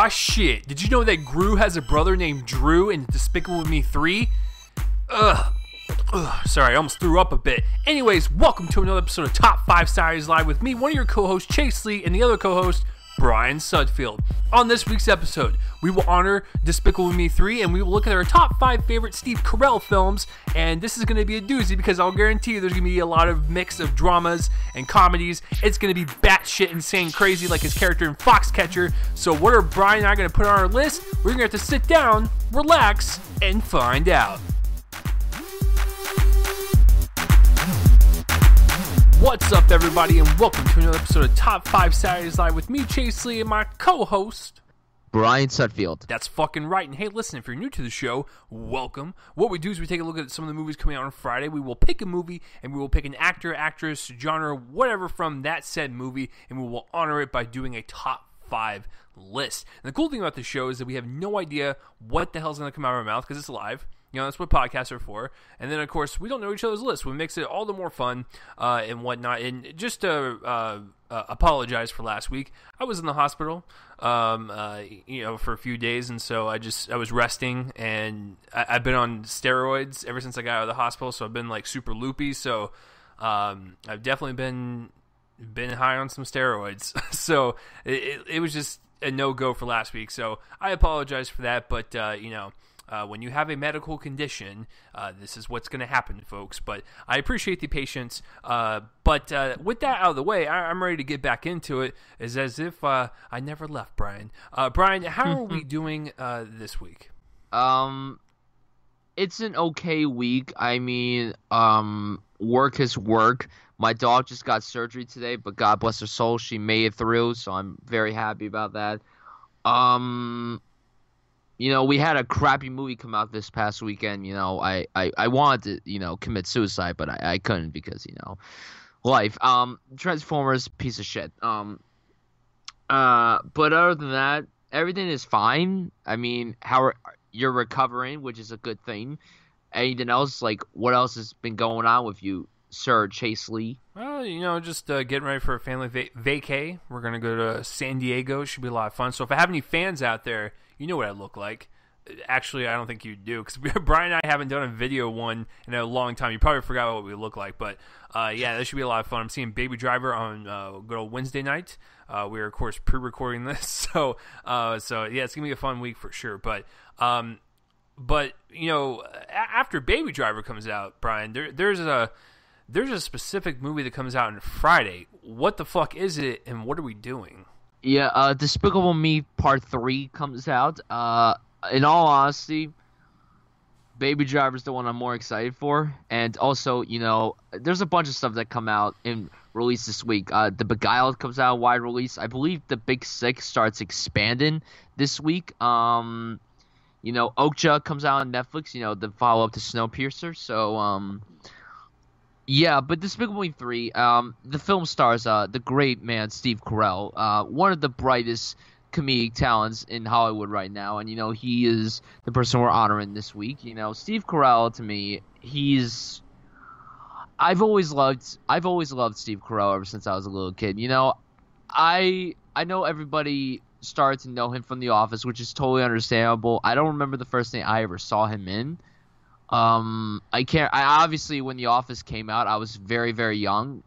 shit. Did you know that Gru has a brother named Drew in Despicable Me 3? Ugh. Sorry, I almost threw up a bit. Anyways, welcome to another episode of Top 5 Saturdays Live with me, one of your co-hosts, Chase Lee, and the other co-host, Brian Sudfield. On this week's episode, we will honor Despicable Me 3, and we will look at our top 5 favorite Steve Carell films, and this is going to be a doozy because I'll guarantee you there's going to be a lot of mix of dramas and comedies. It's going to be batshit insane crazy like his character in Foxcatcher. So what are Brian and I going to put on our list? We're going to have to sit down, relax, and find out. What's up, everybody, and welcome to another episode of Top 5 Saturdays Live with me, Chase Lee, and my co-host, Brian Sudfield. That's fucking right. And hey, listen, if you're new to the show, welcome. What we do is we take a look at some of the movies coming out on Friday. We will pick a movie, and we will pick an actor, actress, genre, whatever from that said movie, and we will honor it by doing a top 5 list. And the cool thing about the show is that we have no idea what the hell's going to come out of our mouth because it's live. You know, that's what podcasts are for. And then, of course, we don't know each other's lists, which makes it all the more fun and whatnot. And just to apologize for last week, I was in the hospital, for a few days, and so I was resting, and I've been on steroids ever since I got out of the hospital, so I've been like super loopy. So I've definitely been high on some steroids. So it was just a no-go for last week. So I apologize for that, but when you have a medical condition, this is what's going to happen, folks. But I appreciate the patience. But with that out of the way, I'm ready to get back into it. It's as if I never left, Brian. Brian, how are we doing this week? It's an okay week. I mean, work is work. My dog just got surgery today, but God bless her soul, she made it through, so I'm very happy about that. We had a crappy movie come out this past weekend. I wanted to, commit suicide, but I couldn't because, life. Transformers, piece of shit. But other than that, everything is fine. I mean, how you're recovering, which is a good thing. Anything else? Like, what else has been going on with you, Sir Chase Lee? Well, just getting ready for a family vacay. We're going to go to San Diego. Should be a lot of fun. So if I have any fans out there, you know what I look like. Actually, I don't think you do, because Brian and I haven't done a video one in a long time. You probably forgot what we look like, but yeah, this should be a lot of fun. I'm seeing Baby Driver on good old Wednesday night. We're, of course, pre-recording this, so yeah, it's going to be a fun week for sure. But after Baby Driver comes out, Brian, there's a specific movie that comes out on Friday. What the fuck is it, and what are we doing? Yeah, Despicable Me Part 3 comes out. In all honesty, Baby Driver's the one I'm more excited for. And also, there's a bunch of stuff that come out in release this week. The Beguiled comes out wide release. I believe the Big Sick starts expanding this week. Okja comes out on Netflix, the follow-up to Snowpiercer. So, yeah, but Despicable Me 3, the film stars the great man Steve Carell, one of the brightest comedic talents in Hollywood right now, and he is the person we're honoring this week. Steve Carell, to me, I've always loved Steve Carell ever since I was a little kid. I know everybody started to know him from The Office, which is totally understandable. I don't remember the first thing I ever saw him in. I obviously, when The Office came out, I was very, very young,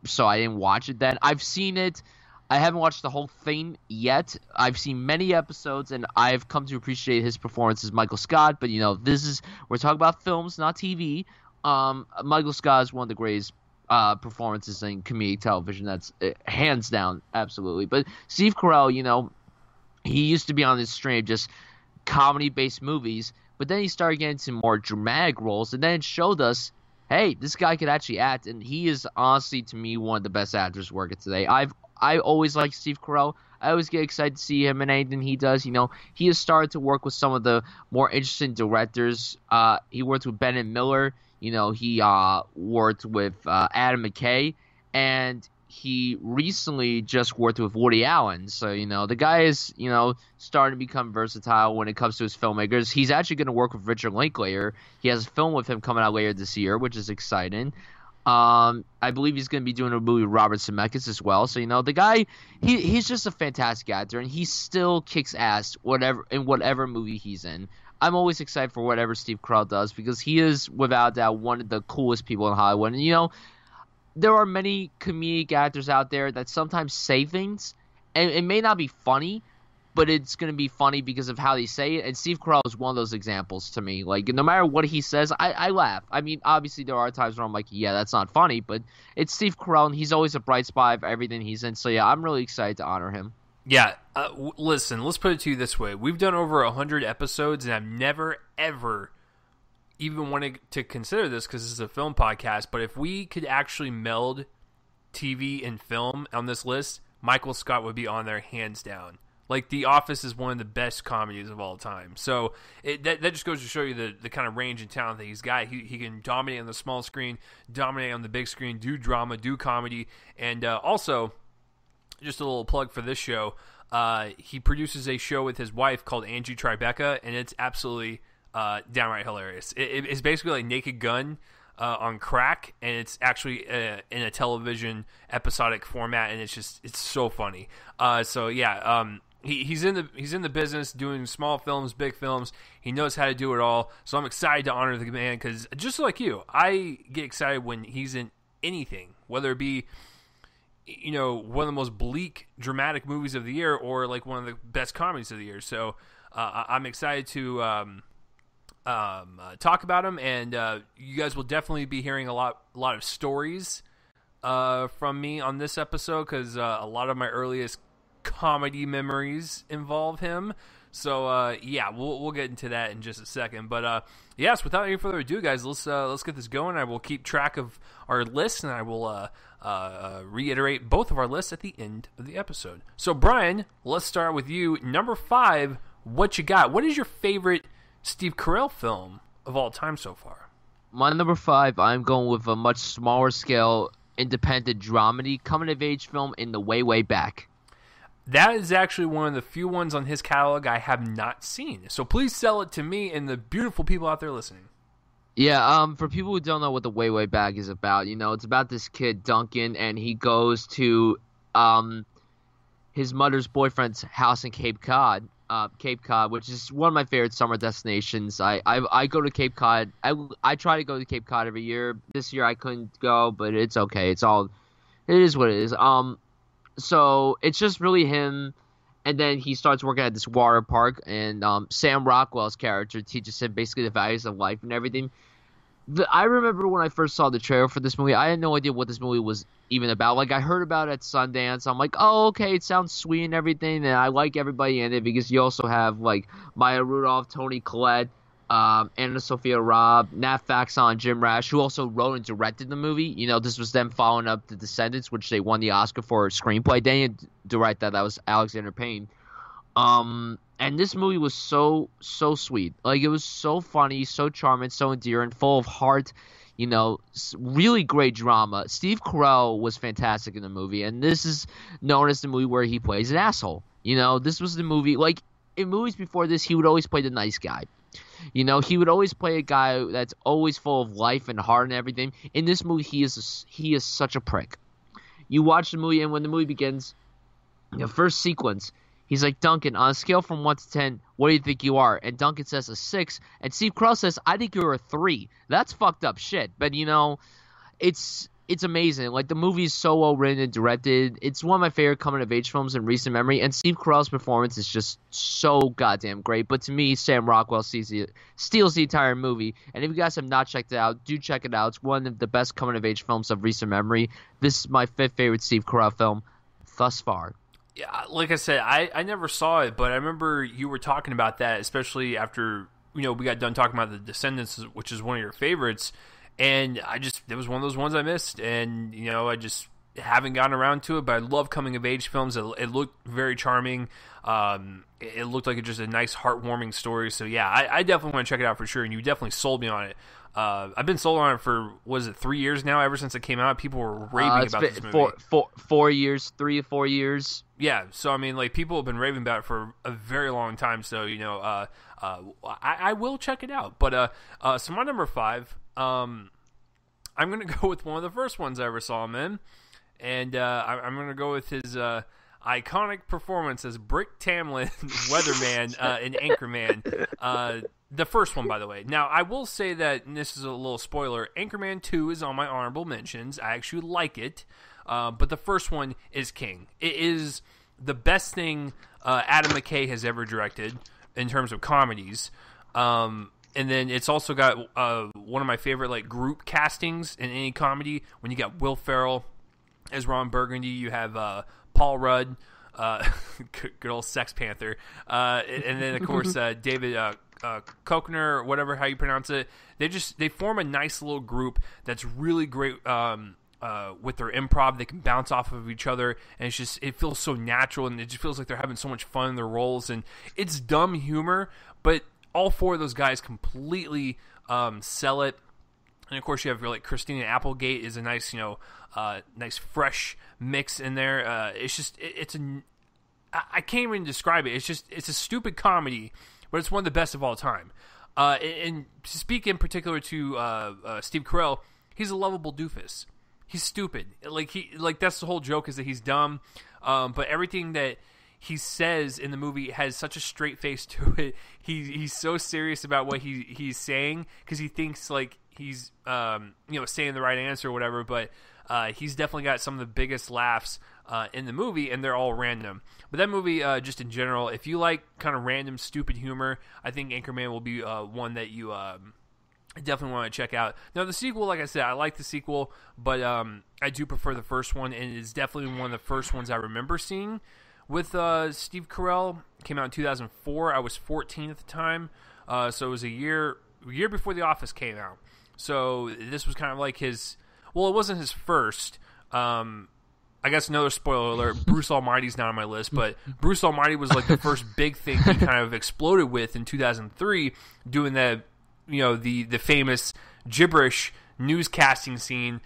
so I didn't watch it then. I've seen it. I haven't watched the whole thing yet. I've seen many episodes, and I've come to appreciate his performance as Michael Scott. But we're talking about films, not TV. Michael Scott is one of the greatest performances in comedic television. That's hands down, absolutely. But Steve Carell, he used to be on this stream of just comedy-based movies. But then he started getting some more dramatic roles, and then it showed us, hey, this guy could actually act, and he is honestly, to me, one of the best actors working today. I always like Steve Carell. I always get excited to see him in anything he does. He has started to work with some of the more interesting directors. He worked with Ben and Miller. He worked with Adam McKay, and he recently just worked with Woody Allen. So, the guy is, starting to become versatile when it comes to his filmmakers. He's actually going to work with Richard Linklater. He has a film with him coming out later this year, which is exciting. I believe he's going to be doing a movie with Robert Zemeckis as well. So, the guy, he's just a fantastic actor, and he still kicks ass whatever movie he's in. I'm always excited for whatever Steve Carell does because he is, without doubt, one of the coolest people in Hollywood. And, there are many comedic actors out there that sometimes say things, and it may not be funny, but it's going to be funny because of how they say it. And Steve Carell is one of those examples to me. Like, no matter what he says, I laugh. I mean, obviously there are times where I'm like, yeah, that's not funny, but it's Steve Carell, and he's always a bright spot of everything he's in. So, yeah, I'm really excited to honor him. Yeah, listen, let's put it to you this way. We've done over 100 episodes, and I've never, ever even wanted to consider this because this is a film podcast, but if we could actually meld TV and film on this list, Michael Scott would be on there hands down. Like, The Office is one of the best comedies of all time. So that just goes to show you the kind of range and talent that he's got. He can dominate on the small screen, dominate on the big screen, do drama, do comedy, and also, just a little plug for this show, he produces a show with his wife called Angie Tribeca, and it's absolutely downright hilarious. It's basically like Naked Gun on crack, and it's actually in a television episodic format, and it's so funny. So yeah, he's in the business doing small films, big films. He knows how to do it all. So I'm excited to honor the man because just like you, I get excited when he's in anything, whether it be one of the most bleak, dramatic movies of the year, or like one of the best comedies of the year. So I'm excited to talk about him, and you guys will definitely be hearing a lot of stories from me on this episode because a lot of my earliest comedy memories involve him. So yeah, we'll get into that in just a second. But yes, without any further ado, guys, let's get this going. I will keep track of our list, and I will reiterate both of our lists at the end of the episode. So Brian, let's start with you. Number 5, what you got? What is your favorite Steve Carell film of all time so far? My number 5, I'm going with a much smaller scale, independent dramedy, coming-of-age film in the way back. That is actually one of the few ones on his catalog I have not seen. So please sell it to me and the beautiful people out there listening. Yeah, for people who don't know what the way back is about, it's about this kid, Duncan, and he goes to his mother's boyfriend's house in Cape Cod, which is one of my favorite summer destinations. I go to Cape Cod. I try to go to Cape Cod every year. This year I couldn't go, but it's okay. It is what it is. So it's just really him, and then he starts working at this water park, and Sam Rockwell's character teaches him basically the values of life and everything. I remember when I first saw the trailer for this movie, I had no idea what this movie was even about. Like, I heard about it at Sundance. I'm like, oh, okay, it sounds sweet and everything, and I like everybody in it because you also have, like, Maya Rudolph, Toni Collette, Anna Sophia Robb, Nat Faxon, Jim Rash, who also wrote and directed the movie. This was them following up The Descendants, which they won the Oscar for screenplay. They didn't direct that. That was Alexander Payne. And this movie was so sweet. Like, it was so funny, so charming, so endearing, full of heart. Really great drama. Steve Carell was fantastic in the movie, and this is known as the movie where he plays an asshole. This was the movie. Like, in movies before this, he would always play the nice guy. He would always play a guy that's always full of life and heart and everything. In this movie, he is such a prick. You watch the movie, and when the movie begins, the first sequence, he's like, Duncan, on a scale from 1 to 10, what do you think you are? And Duncan says a 6, and Steve Carell says, I think you're a 3. That's fucked up shit. But, it's amazing. Like, the movie is so well written and directed. It's one of my favorite coming-of-age films in recent memory, and Steve Carell's performance is just so goddamn great. But to me, Sam Rockwell steals the entire movie. And if you guys have not checked it out, do check it out. It's one of the best coming-of-age films of recent memory. This is my 5th favorite Steve Carell film thus far. Yeah, like I said, I never saw it, but I remember you were talking about that, especially after we got done talking about The Descendants, which is one of your favorites. And it was one of those ones I missed, and I just haven't gotten around to it. But I love coming of age films. It looked very charming. It looked like just a nice, heartwarming story. So yeah, I definitely want to check it out for sure. And you definitely sold me on it. I've been sold on it for 3 years now. Ever since it came out, people were raving about this movie. 4 years, 3 or 4 years. Yeah, so I mean, like, people have been raving about it for a very long time. So I will check it out. But so my number 5. I'm going to go with one of the first ones I ever saw him in. And I'm going to go with his iconic performance as Brick Tamlin, Weatherman, in Anchorman. The first one, by the way. Now, I will say that, and this is a little spoiler, Anchorman 2 is on my honorable mentions. I actually like it. But the first one is king. It is the best thing Adam McKay has ever directed in terms of comedies. And then it's also got one of my favorite like group castings in any comedy. When you got Will Ferrell as Ron Burgundy, you have Paul Rudd, good old Sex Panther, and then of course David Koechner, or whatever how you pronounce it. They form a nice little group that's really great with their improv. They can bounce off of each other, and it feels so natural, and it just feels like they're having so much fun in their roles. And it's dumb humor, but all four of those guys completely sell it. And of course, you have like Christina Applegate is a nice, nice fresh mix in there. I can't even describe it. It's a stupid comedy, but it's one of the best of all time. And to speak in particular to Steve Carell, he's a lovable doofus. He's stupid. Like that's the whole joke, is that he's dumb. But everything that he says in the movie has such a straight face to it. He's so serious about what he's saying, because he thinks like he's saying the right answer or whatever. But he's definitely got some of the biggest laughs in the movie, and they're all random. But that movie, just in general, if you like kind of random, stupid humor, I think Anchorman will be one that you definitely want to check out. Now, the sequel, like I said, I like the sequel, but I do prefer the first one, and it's definitely one of the first ones I remember seeing with Steve Carell. It came out in 2004. I was 14 at the time, so it was a year before The Office came out. So this was kind of like his... Well, it wasn't his first. I guess another spoiler alert, Bruce Almighty's not on my list, but Bruce Almighty was like the first big thing he kind of exploded with in 2003, doing that, the famous gibberish newscasting scene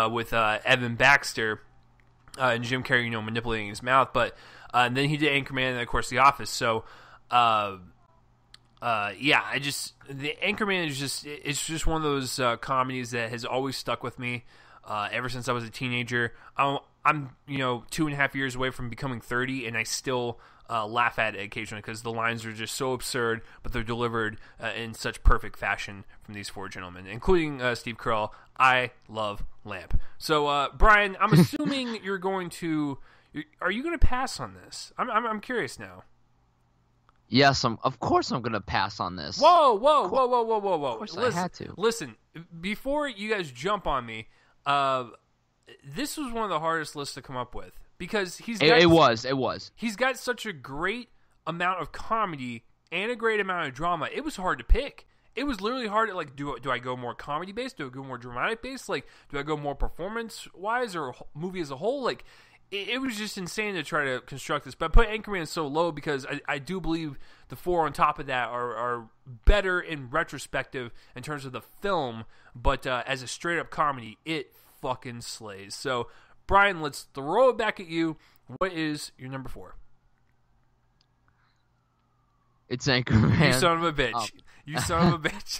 with Evan Baxter and Jim Carrey, manipulating his mouth. But and then he did Anchorman and, of course, The Office. So, the Anchorman is it's just one of those comedies that has always stuck with me ever since I was a teenager. I'm 2.5 years away from becoming 30, and I still laugh at it occasionally because the lines are just so absurd, but they're delivered in such perfect fashion from these four gentlemen, including Steve Carell. I love Lamp. So, Brian, I'm assuming you're going to... Are you going to pass on this? I'm curious now. Yes, of course I'm going to pass on this. Whoa. Of course I had to. Listen, before you guys jump on me, this was one of the hardest lists to come up with, because it was. He's got such a great amount of comedy and a great amount of drama. It was hard to pick. It was literally hard to, like, do I go more comedy based? Do I go more dramatic based? Like, do I go more performance wise or movie as a whole? Like, it was just insane to try to construct this. But I put Anchorman so low because I do believe the four on top of that are better in retrospective in terms of the film. But as a straight up comedy, it fucking slays. So, Brian, let's throw it back at you. What is your number 4? It's Anchorman. You son of a bitch. You son of a bitch.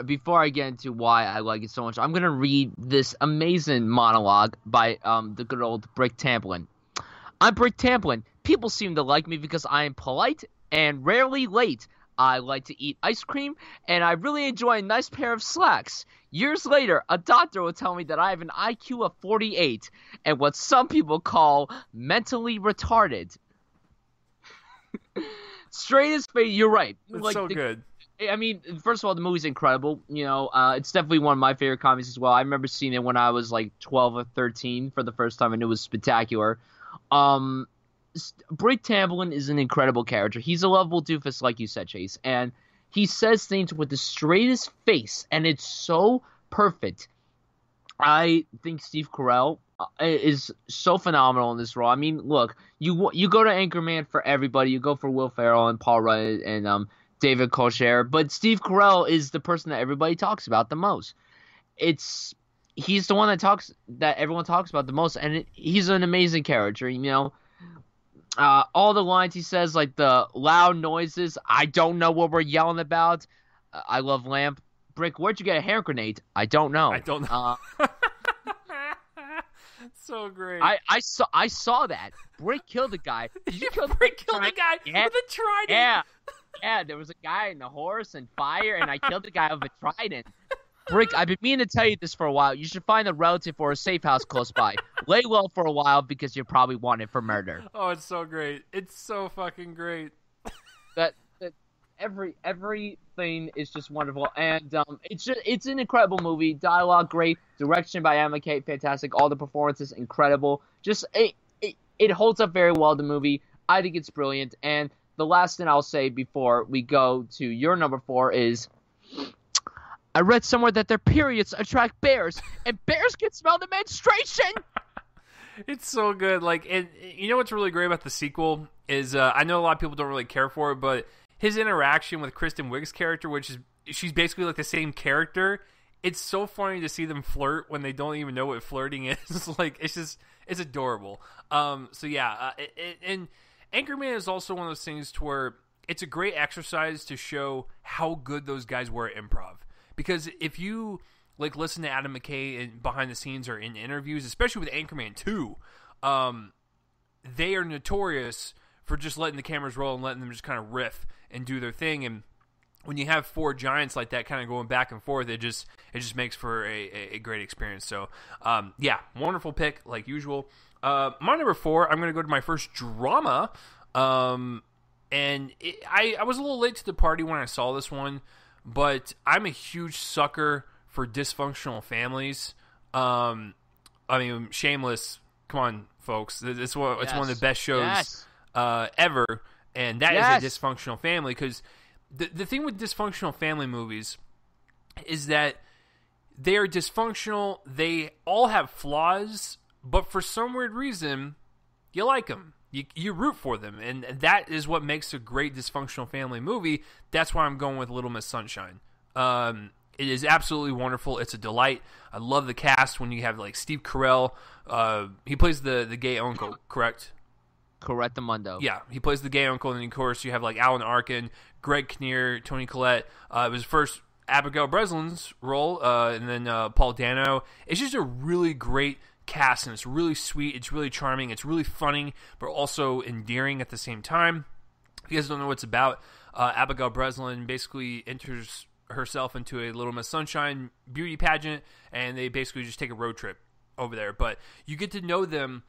Before I get into why I like it so much, I'm gonna read this amazing monologue by the good old Brick Tamlin. I'm Brick Tamlin. People seem to like me because I am polite and rarely late. I like to eat ice cream, and I really enjoy a nice pair of slacks. Years later, a doctor will tell me that I have an IQ of 48 and what some people call mentally retarded. Straight as face, you're right. It's so good. I mean, first of all, the movie's incredible. It's definitely one of my favorite comedies as well. I remember seeing it when I was like 12 or 13 for the first time, and it was spectacular. Brick Tamlin is an incredible character. He's a lovable doofus, like you said, Chase, and he says things with the straightest face, and it's so perfect. I think Steve Carell is so phenomenal in this role. I mean, look, you go to Anchorman for everybody. You go for Will Ferrell and Paul Rudd and David Koechner, but Steve Carell is the person that everybody talks about the most. He's the one that everyone talks about the most, and he's an amazing character. All the lines he says, like the loud noises, I don't know what we're yelling about. I love Lamp. Brick, where'd you get a hand grenade? I don't know. I don't know. So great. I saw that. Brick killed the guy. Did you kill Brick killed the guy with a trident? Yeah. Yeah, there was a guy in a horse and fire, and I killed the guy with a trident. Brick, I've been meaning to tell you this for a while. You should find a relative or a safe house close by. Lay low for a while because you're probably wanted for murder. Oh, it's so great. It's so fucking great. That everything is just wonderful, and it's an incredible movie. Dialogue great, direction by Emma Kate fantastic, all the performances incredible. Just it holds up very well. The movie, I think it's brilliant. And the last thing I'll say before we go to your number 4 is, I read somewhere that their periods attract bears, and bears can smell the menstruation. It's so good. Like, you know what's really great about the sequel is I know a lot of people don't really care for it, but his interaction with Kristen Wiig's character, which is she's basically like the same character. It's so funny to see them flirt when they don't even know what flirting is. Like, it's adorable. So yeah, and Anchorman is also one of those things to where it's a great exercise to show how good those guys were at improv. Because if you like listen to Adam McKay in behind the scenes or in interviews, especially with Anchorman 2, they are notorious for just letting the cameras roll and letting them just kind of riff and do their thing. And when you have 4 giants like that kind of going back and forth, it just makes for a great experience. So, yeah, wonderful pick, like usual. My number 4, I'm going to go to my first drama. And I was a little late to the party when I saw this one, but I'm a huge sucker for dysfunctional families. I mean, Shameless, come on, folks. It's one of the best shows ever, and that is a dysfunctional family. Because the thing with dysfunctional family movies is that they are dysfunctional. They all have flaws, but for some weird reason, you like them. You root for them, and that is what makes a great dysfunctional family movie. That's why I'm going with Little Miss Sunshine. It is absolutely wonderful. It's a delight. I love the cast when you have like Steve Carell. He plays the gay uncle, correct? Correctamundo. Yeah, he plays the gay uncle, and then of course you have like Alan Arkin, Greg Kinnear, Toni Collette. It was first Abigail Breslin's role, and then Paul Dano. It's just a really great cast, and it's really sweet, it's really charming, it's really funny, but also endearing at the same time. If you guys don't know what it's about, Abigail Breslin basically enters herself into a Little Miss Sunshine beauty pageant, and they basically just take a road trip over there. But you get to know them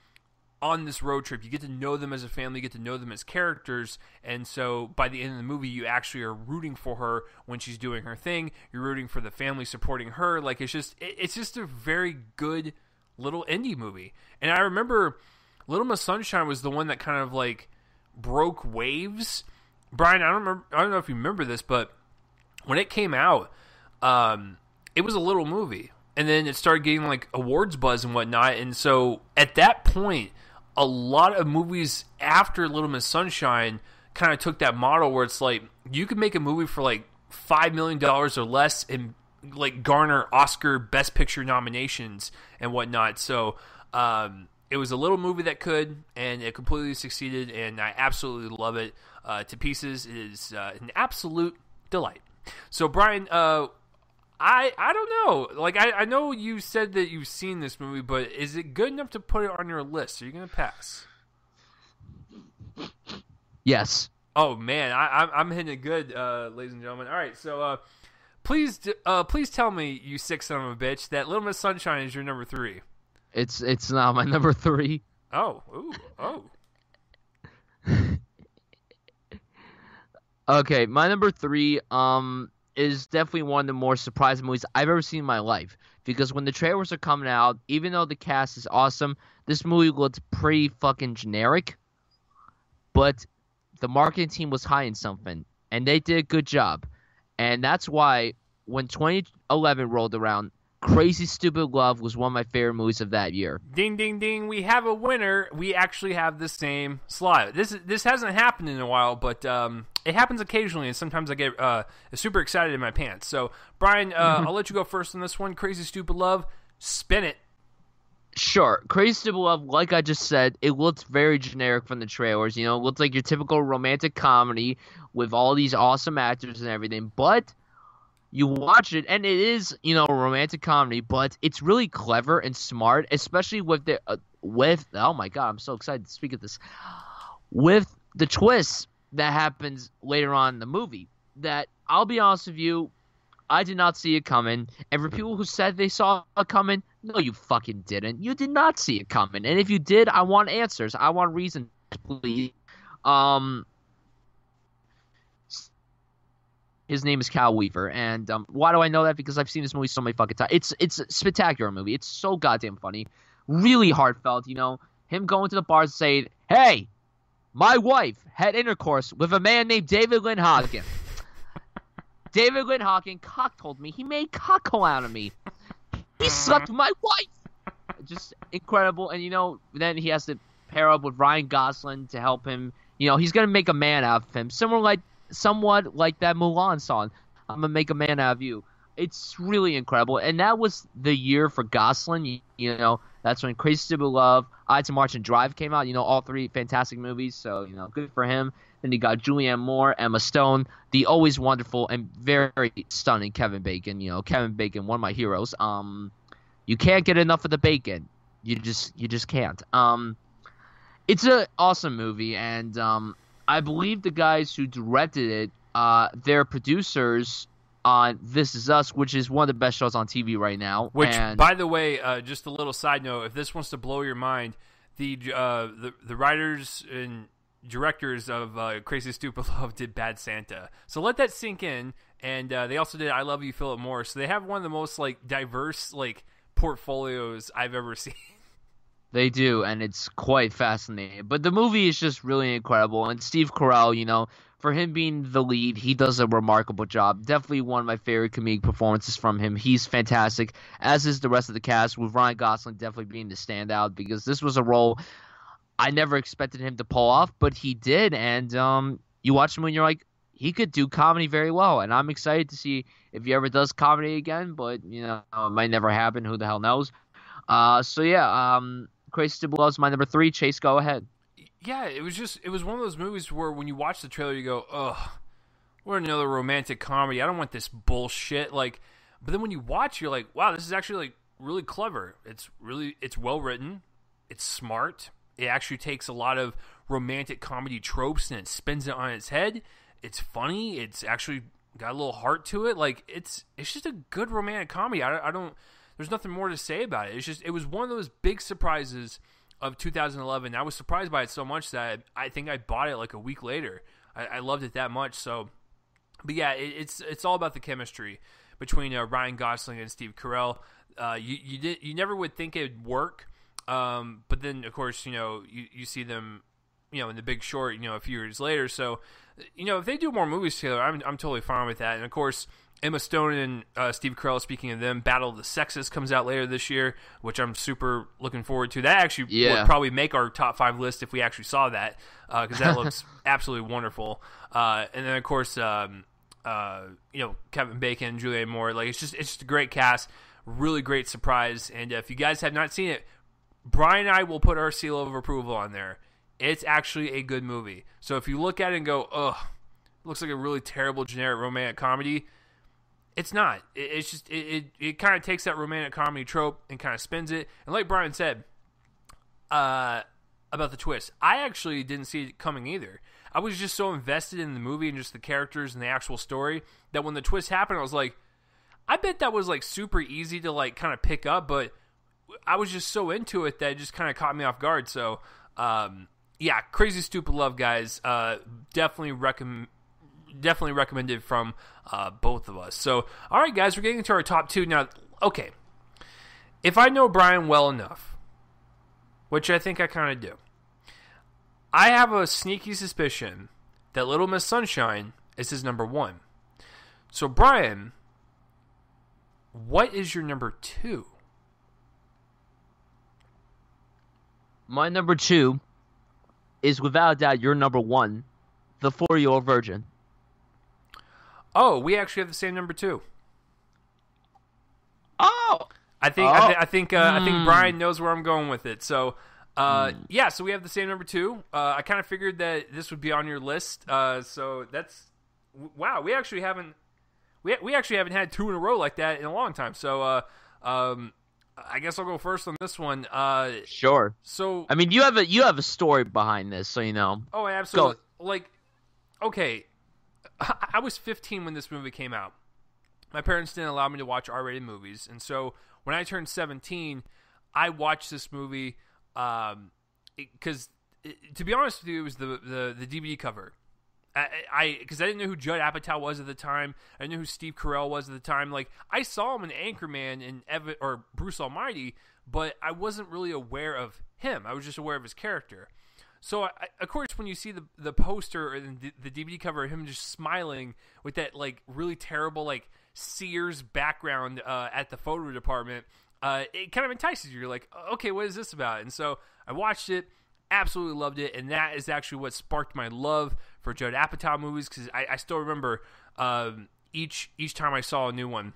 on this road trip. You get to know them as a family, you get to know them as characters, and so by the end of the movie, you actually are rooting for her when she's doing her thing. You're rooting for the family supporting her. Like, it's just a very good little indie movie. And I remember Little Miss Sunshine was the one that kind of like broke waves. Brian, I don't know if you remember this, but when it came out, it was a little movie, and then it started getting like awards buzz and whatnot. And so at that point, a lot of movies after Little Miss Sunshine kind of took that model where it's like you could make a movie for like $5 million or less and like garner Oscar Best Picture nominations and whatnot. So it was a little movie that could, and it completely succeeded, and I absolutely love it to pieces. It is an absolute delight. So Brian, I don't know. Like I know you said that you've seen this movie, but is it good enough to put it on your list? Are you going to pass? Yes. Oh man, I'm hitting it good, ladies and gentlemen. All right, so please tell me, you sick son of a bitch, that Little Miss Sunshine is your number 3. It's not my number 3. Oh, ooh, oh. Okay, my number 3 is definitely one of the more surprising movies I've ever seen in my life. Because when the trailers are coming out, even though the cast is awesome, this movie looked pretty fucking generic. But the marketing team was hiding something, and they did a good job. And that's why when 2011 rolled around, Crazy Stupid Love was one of my favorite movies of that year. Ding, ding, ding. We have a winner. We actually have the same slot. This hasn't happened in a while, but it happens occasionally, and sometimes I get super excited in my pants. So, Brian, I'll let you go first on this one. Crazy Stupid Love. Spin it. Sure. Crazy Stupid Love, like I just said, it looked very generic from the trailers. You know, it looked like your typical romantic comedy with all these awesome actors and everything. But You watch it, and it is, a romantic comedy, but it's really clever and smart, especially with oh my god, I'm so excited to speak of this, with the twist that happens later on in the movie. That, I'll be honest with you, I did not see it coming. And for people who said they saw it coming, no, you fucking didn't. You did not see it coming. And if you did, I want answers. I want reasons, please. His name is Cal Weaver, and why do I know that? Because I've seen this movie so many fucking times. It's a spectacular movie. It's so goddamn funny, really heartfelt. Him going to the bar and saying, "Hey, my wife had intercourse with a man named David Lynn Hawken. David Lynn Hawken cock-told me. He made cockle out of me. He slept with my wife." Just incredible. And then he has to pair up with Ryan Gosling to help him. He's gonna make a man out of him, somewhat like that Mulan song, "I'm gonna make a man out of you." It's really incredible. And that was the year for Gosling. That's when Crazy Stupid Love, Ides of March, and Drive came out. All three fantastic movies. So, good for him. Then you got Julianne Moore, Emma Stone, the always wonderful and very stunning Kevin Bacon. Kevin Bacon, one of my heroes. You can't get enough of the bacon. You just can't. It's an awesome movie, and I believe the guys who directed it, they're producers on This Is Us, which is one of the best shows on TV right now. Which, by the way, just a little side note, if this wants to blow your mind, the writers and directors of Crazy Stupid Love did Bad Santa. So let that sink in. And they also did I Love You, Philip Morris. So they have one of the most diverse portfolios I've ever seen. They do, and it's quite fascinating. But the movie is just really incredible. And Steve Carell, for him being the lead, he does a remarkable job. Definitely one of my favorite comedic performances from him. He's fantastic, as is the rest of the cast, with Ryan Gosling definitely being the standout, because this was a role I never expected him to pull off, but he did. And you watch him and you're like, he could do comedy very well. And I'm excited to see if he ever does comedy again, but, it might never happen. Who the hell knows? Crazy Stupid Love is my number 3. Chase, go ahead. Yeah, it was one of those movies where when you watch the trailer, you go, ugh, what another romantic comedy. I don't want this bullshit. But then when you watch, you're like, wow, this is actually really clever. It's well written. It's smart. It actually takes a lot of romantic comedy tropes and it spins it on its head. It's funny. It's actually got a little heart to it. It's just a good romantic comedy. I don't. There's nothing more to say about it. It was one of those big surprises of 2011. I was surprised by it so much that I think I bought it a week later. I loved it that much. So, but yeah, it's all about the chemistry between Ryan Gosling and Steve Carell. You never would think it'd work, but then of course you see them in The Big Short a few years later. So if they do more movies together, I'm totally fine with that. And of course, Emma Stone and Steve Carell, speaking of them, Battle of the Sexes comes out later this year, which I'm super looking forward to. That actually would probably make our top 5 list if we actually saw that, because that looks absolutely wonderful. And then, of course, Kevin Bacon, Julianne Moore. It's just a great cast, really great surprise. And if you guys have not seen it, Brian and I will put our seal of approval on there. It's actually a good movie. So if you look at it and go, ugh, looks like a really terrible generic romantic comedy, it's not. It's just it kind of takes that romantic comedy trope and kind of spins it. And like Brian said about the twist, I actually didn't see it coming either. I was just so invested in the movie and just the characters and the actual story that when the twist happened, I was like, I bet that was super easy to kind of pick up, but I was just so into it that it just kind of caught me off guard. So yeah, Crazy Stupid Love, guys. Definitely recommended from both of us. So, all right, guys, we're getting into our top 2 now. Okay, if I know Brian well enough, which I think I kind of do, I have a sneaky suspicion that Little Miss Sunshine is his number 1. So, Brian, what is your number 2? My number 2 is without a doubt your number 1, The 4-Year-Old Virgin. Oh, we actually have the same number 2. Oh, I think Brian knows where I'm going with it. So, yeah, so we have the same number 2. I kind of figured that this would be on your list. So that's wow. We actually haven't. we actually haven't had 2 in a row like that in a long time. So I guess I'll go first on this one. Sure. So I mean, you have a story behind this, so you know. Oh, absolutely. Like, okay, I was 15 when this movie came out. My parents didn't allow me to watch R-rated movies, and so when I turned 17, I watched this movie because, to be honest with you, it was the DVD cover. Because I didn't know who Judd Apatow was at the time. I didn't know who Steve Carell was at the time. Like, I saw him in Anchorman and Bruce Almighty, but I wasn't really aware of him. I was just aware of his character. So, of course, when you see the poster or the DVD cover of him just smiling with that, like, really terrible, like, Sears background at the photo department, it kind of entices you. You're like, okay, what is this about? And so I watched it, absolutely loved it, and that is actually what sparked my love for Judd Apatow movies, because I still remember each time I saw a new one.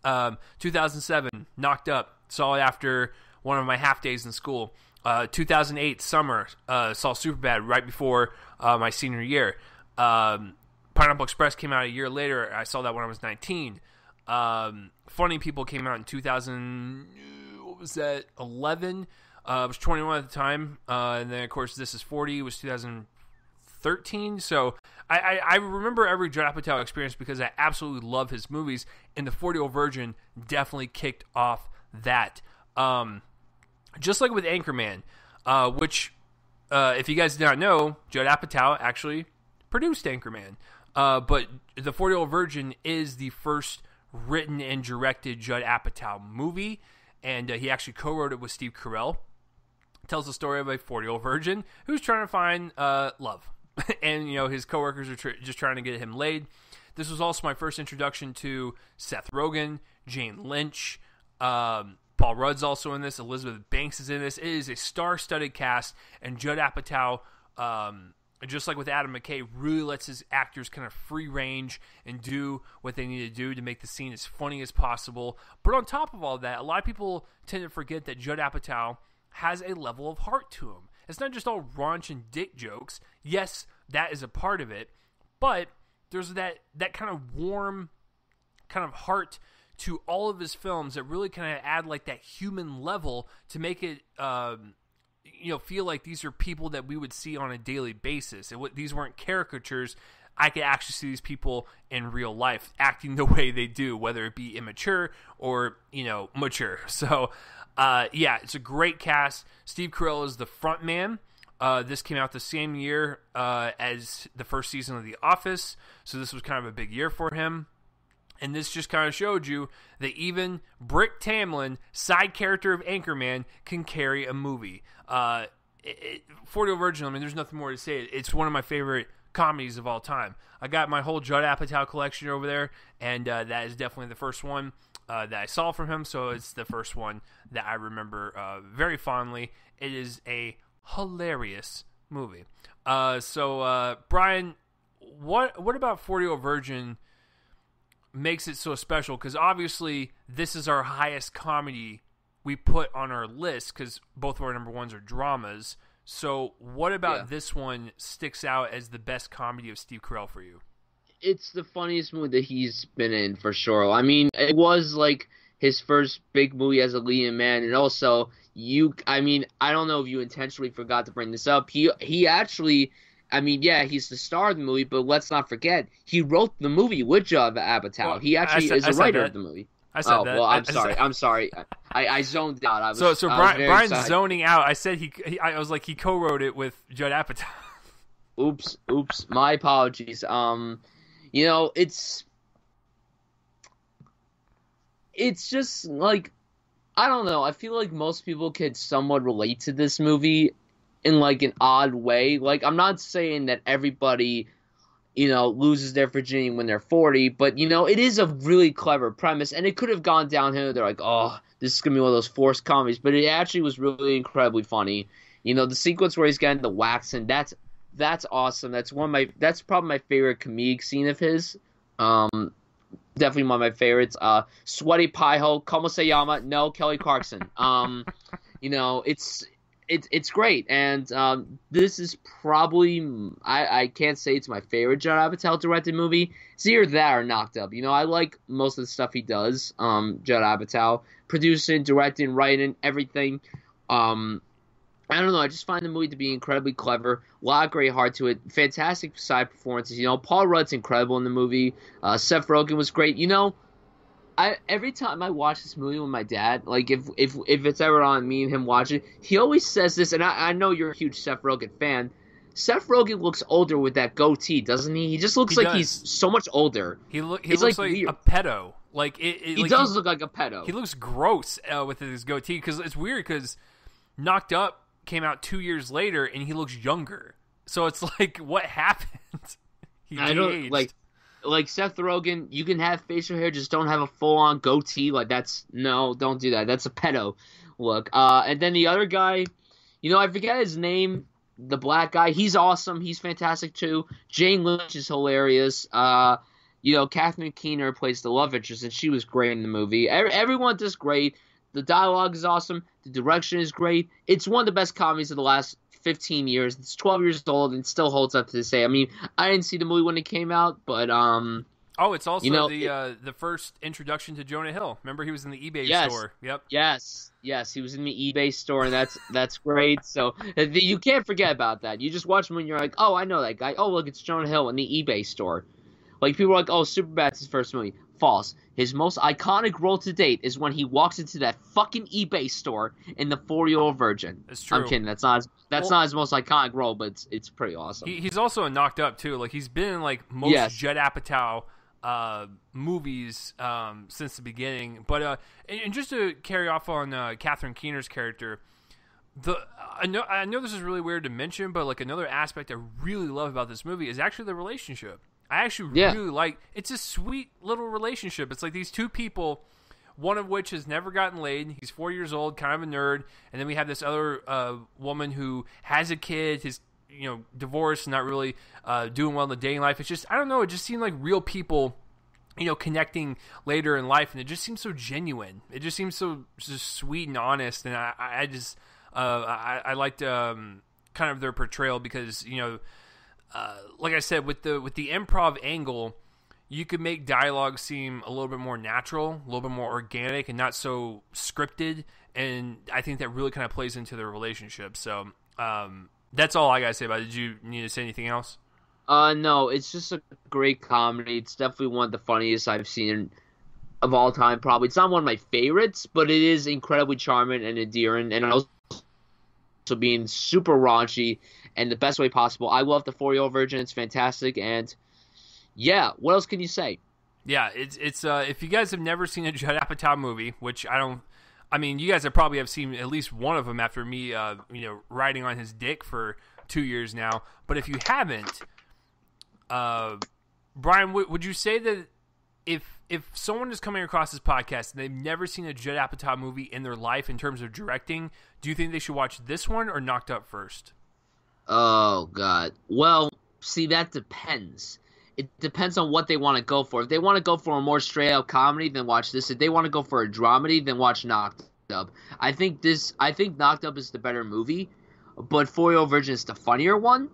2007, Knocked Up, saw it after one of my half days in school. 2008 summer, saw Superbad right before my senior year. Pineapple Express came out a year later. I saw that when I was 19. Funny People came out in 2011. I was 21 at the time. And then, of course, This Is 40 was 2013. So I remember every Judd Apatow experience because I absolutely love his movies. And The 40-Year-Old Virgin definitely kicked off that. Just like with Anchorman, which, if you guys did not know, Judd Apatow actually produced Anchorman. But The 40-Year-Old Virgin is the first written and directed Judd Apatow movie, and he actually co-wrote it with Steve Carell. It tells the story of a 40-year-old virgin who's trying to find love, and his coworkers are just trying to get him laid. This was also my first introduction to Seth Rogen, Jane Lynch, Paul Rudd's also in this. Elizabeth Banks is in this. It is a star-studded cast, and Judd Apatow, just like with Adam McKay, really lets his actors kind of free range and do what they need to do to make the scene as funny as possible. But on top of all that, a lot of people tend to forget that Judd Apatow has a level of heart to him. It's not just all raunch and dick jokes. Yes, that is a part of it, but there's that kind of warm kind of heart to all of his films that really kind of add like that human level to make it feel like these are people that we would see on a daily basis. These weren't caricatures. I could actually see these people in real life acting the way they do, whether it be immature or mature. So it's a great cast. Steve Carell is the front man. This came out the same year as the first season of The Office, so this was kind of a big year for him. And this just kind of showed you that even Brick Tamland, side character of Anchorman, can carry a movie. 40-Year-Old Virgin, I mean, there's nothing more to say. It's one of my favorite comedies of all time. I got my whole Judd Apatow collection over there, and that is definitely the first one that I saw from him, so it's the first one that I remember very fondly. It is a hilarious movie. So Brian, what about 40-Year-Old Virgin makes it so special? Because obviously this is our highest comedy we put on our list, because both of our number ones are dramas. So what about this one sticks out as the best comedy of Steve Carell for you? It's the funniest movie that he's been in, for sure. I mean, it was like his first big movie as a leading man, and also I don't know if you intentionally forgot to bring this up. He actually, he's the star of the movie, but let's not forget, he wrote the movie with Judd Apatow. Well, he actually is a writer of the movie. I said that. Well, I'm sorry. I zoned out. So Brian's zoning out. I said I was like, he co-wrote it with Judd Apatow. Oops. My apologies. It's just like, I don't know. I feel like most people could somewhat relate to this movie in like an odd way. Like, I'm not saying that everybody loses their virginity when they're 40, but it is a really clever premise, and it could have gone downhill. They're like, oh, this is gonna be one of those forced comedies, but it actually was really incredibly funny. The sequence where he's getting the wax, and that's awesome. That's probably my favorite comedic scene of his. Definitely one of my favorites. Sweaty Pie Hole, Como Se Llama? No, Kelly Clarkson. it's great, and this is probably I can't say it's my favorite Judd Apatow directed movie. It's either that or Knocked Up. You know, I like most of the stuff he does. Judd Apatow producing, directing, writing, everything. I don't know. I just find the movie to be incredibly clever. A lot of great heart to it. Fantastic side performances. You know, Paul Rudd's incredible in the movie. Seth Rogen was great. You know, every time I watch this movie with my dad, like if it's ever on, me and him watching, he always says this, and I know you're a huge Seth Rogen fan. Seth Rogen looks older with that goatee, doesn't he? He just looks like he's so much older. He looks like a pedo. Like he does look like a pedo. He looks gross with his goatee, because it's weird, because Knocked Up came out 2 years later and he looks younger. So it's like, what happened? I don't like Seth Rogen. You can have facial hair, just don't have a full on goatee. Like don't do that. That's a pedo look. And then the other guy, you know, I forget his name. The black guy, he's awesome. He's fantastic too. Jane Lynch is hilarious. You know, Catherine Keener plays the love interest, and she was great in the movie. Everyone does great. The dialogue is awesome. The direction is great. It's one of the best comedies of the last 15 years. It's 12 years old and still holds up to this day. I mean, I didn't see the movie when it came out, but it's also the first introduction to Jonah Hill. Remember, he was in the eBay store. Yep. Yes, he was in the eBay store, and that's great. So you can't forget about that. You just watch him and you're like, oh, I know that guy. Oh, look, it's Jonah Hill in the eBay store. Like, people are like, oh, Superbad's his first movie. False. His most iconic role to date is when he walks into that fucking eBay store in The 4-Year-Old Virgin. That's true. I'm kidding. That's not his most iconic role, but it's pretty awesome. He's also in Knocked Up too. Like, he's been in like most Judd Apatow movies since the beginning. But and just to carry off on Catherine Keener's character, I know this is really weird to mention, but like another aspect I really love about this movie is actually the relationship. I actually really like. It's a sweet little relationship. It's like these two people, one of which has never gotten laid. He's 4 years old, kind of a nerd, and then we have this other woman who has a kid. His divorced, not really doing well in the dating life. It's just, I don't know. It just seemed like real people, connecting later in life, and it just seems so genuine. It just seems so just sweet and honest, and I just I liked kind of their portrayal, because like I said, with the improv angle, you could make dialogue seem a little bit more natural, a little bit more organic, and not so scripted. And I think that really kind of plays into their relationship. So that's all I gotta say about it. Did you need to say anything else? No, it's just a great comedy. It's definitely one of the funniest I've seen of all time, probably. It's not one of my favorites, but it is incredibly charming and endearing, and also being super raunchy and the best way possible. I love The 4-Year-Old Virgin. It's fantastic, and yeah, what else can you say? Yeah, it's if you guys have never seen a Judd Apatow movie, which you guys probably have seen at least one of them after me, riding on his dick for 2 years now. But if you haven't, Brian, would you say that if someone is coming across this podcast and they've never seen a Judd Apatow movie in their life in terms of directing, do you think they should watch this one or Knocked Up first? Oh, God. Well, see, that depends. It depends on what they want to go for. If they want to go for a more straight-out comedy, then watch this. If they want to go for a dramedy, then watch Knocked Up. I think Knocked Up is the better movie, but 4-Year-Old Virgin is the funnier one.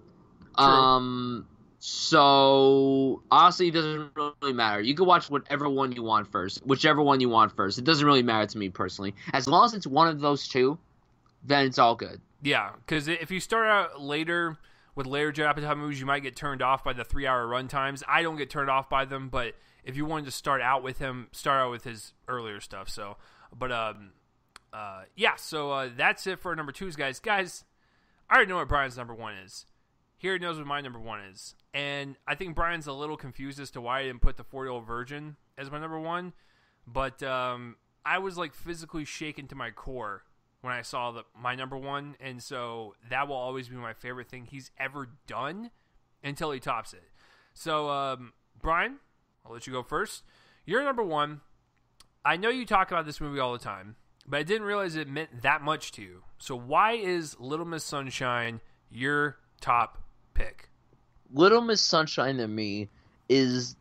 True. So, honestly, it doesn't really matter. You can watch whichever one you want first. It doesn't really matter to me personally. As long as it's one of those two, then it's all good. Yeah, because if you start out later with later Judd Apatow movies, you might get turned off by the 3-hour run times. I don't get turned off by them, but if you wanted to start out with him, start out with his earlier stuff. So, but so that's it for number twos, guys. Guys, I already know what Brian's number one is. He already knows what my number one is, and I think Brian's a little confused as to why I didn't put The 4-Year-Old Virgin as my number one. But I was like physically shaken to my core when I saw my number one, and so that will always be my favorite thing he's ever done until he tops it. So, Brian, I'll let you go first. You're number one. I know you talk about this movie all the time, but I didn't realize it meant that much to you. So why is Little Miss Sunshine your top pick? Little Miss Sunshine to me is